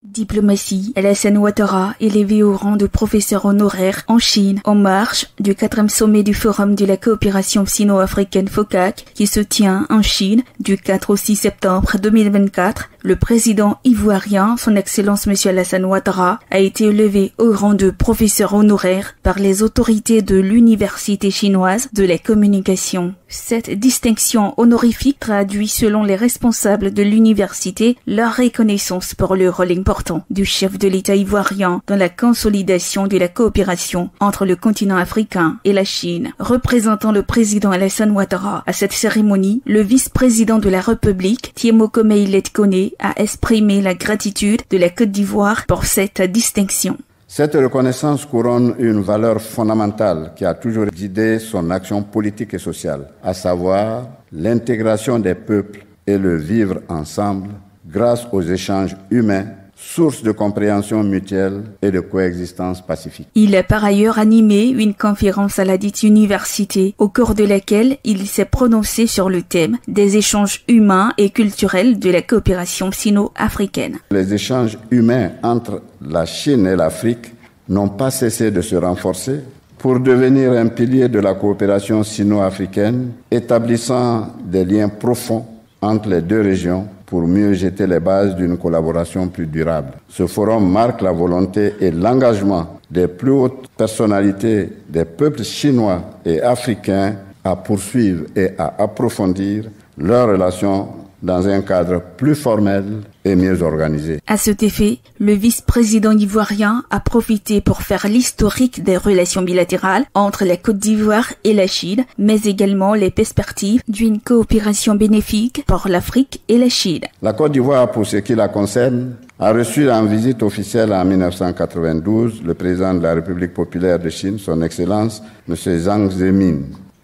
Diplomatie, Alassane Ouattara, élevé au rang de professeur honoraire en Chine, en marge du 4e sommet du Forum de la coopération sino-africaine FOCAC, qui se tient en Chine du 4 au 6 septembre 2024. Le président ivoirien, son Excellence Monsieur Alassane Ouattara, a été élevé au rang de professeur honoraire par les autorités de l'Université chinoise de la communication. Cette distinction honorifique traduit, selon les responsables de l'université, leur reconnaissance pour le rôle important du chef de l'État ivoirien dans la consolidation de la coopération entre le continent africain et la Chine. Représentant le président Alassane Ouattara à cette cérémonie, le vice-président de la République, Thiemo Meïlet Koné, a exprimé la gratitude de la Côte d'Ivoire pour cette distinction. Cette reconnaissance couronne une valeur fondamentale qui a toujours guidé son action politique et sociale, à savoir l'intégration des peuples et le vivre ensemble grâce aux échanges humains, source de compréhension mutuelle et de coexistence pacifique. Il a par ailleurs animé une conférence à la dite université, au cours de laquelle il s'est prononcé sur le thème des échanges humains et culturels de la coopération sino-africaine. Les échanges humains entre la Chine et l'Afrique n'ont pas cessé de se renforcer pour devenir un pilier de la coopération sino-africaine, établissant des liens profonds entre les deux régions pour mieux jeter les bases d'une collaboration plus durable. Ce forum marque la volonté et l'engagement des plus hautes personnalités des peuples chinois et africains à poursuivre et à approfondir leurs relations dans un cadre plus formel et mieux organisé. À cet effet, le vice-président ivoirien a profité pour faire l'historique des relations bilatérales entre la Côte d'Ivoire et la Chine, mais également les perspectives d'une coopération bénéfique pour l'Afrique et la Chine. La Côte d'Ivoire, pour ce qui la concerne, a reçu en visite officielle en 1992 le président de la République populaire de Chine, son Excellence M. Jiang Zemin.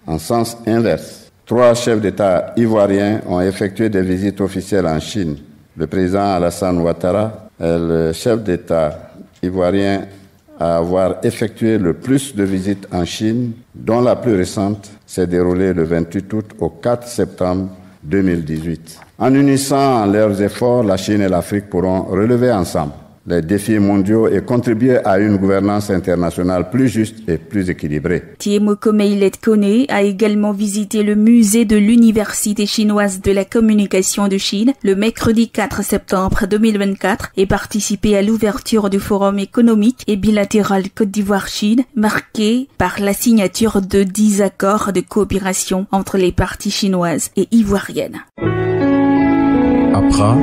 En sens inverse, 3 chefs d'État ivoiriens ont effectué des visites officielles en Chine. Le président Alassane Ouattara est le chef d'État ivoirien à avoir effectué le plus de visites en Chine, dont la plus récente s'est déroulée le 28 août au 4 septembre 2018. En unissant leurs efforts, la Chine et l'Afrique pourront relever ensemble les défis mondiaux et contribuer à une gouvernance internationale plus juste et plus équilibrée. Thiemo Meïlet Koné a également visité le musée de l'Université chinoise de la communication de Chine le mercredi 4 septembre 2024 et participé à l'ouverture du forum économique et bilatéral Côte d'Ivoire-Chine, marqué par la signature de 10 accords de coopération entre les parties chinoises et ivoiriennes. Accra,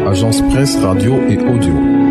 Agence Presse Radio et Audio.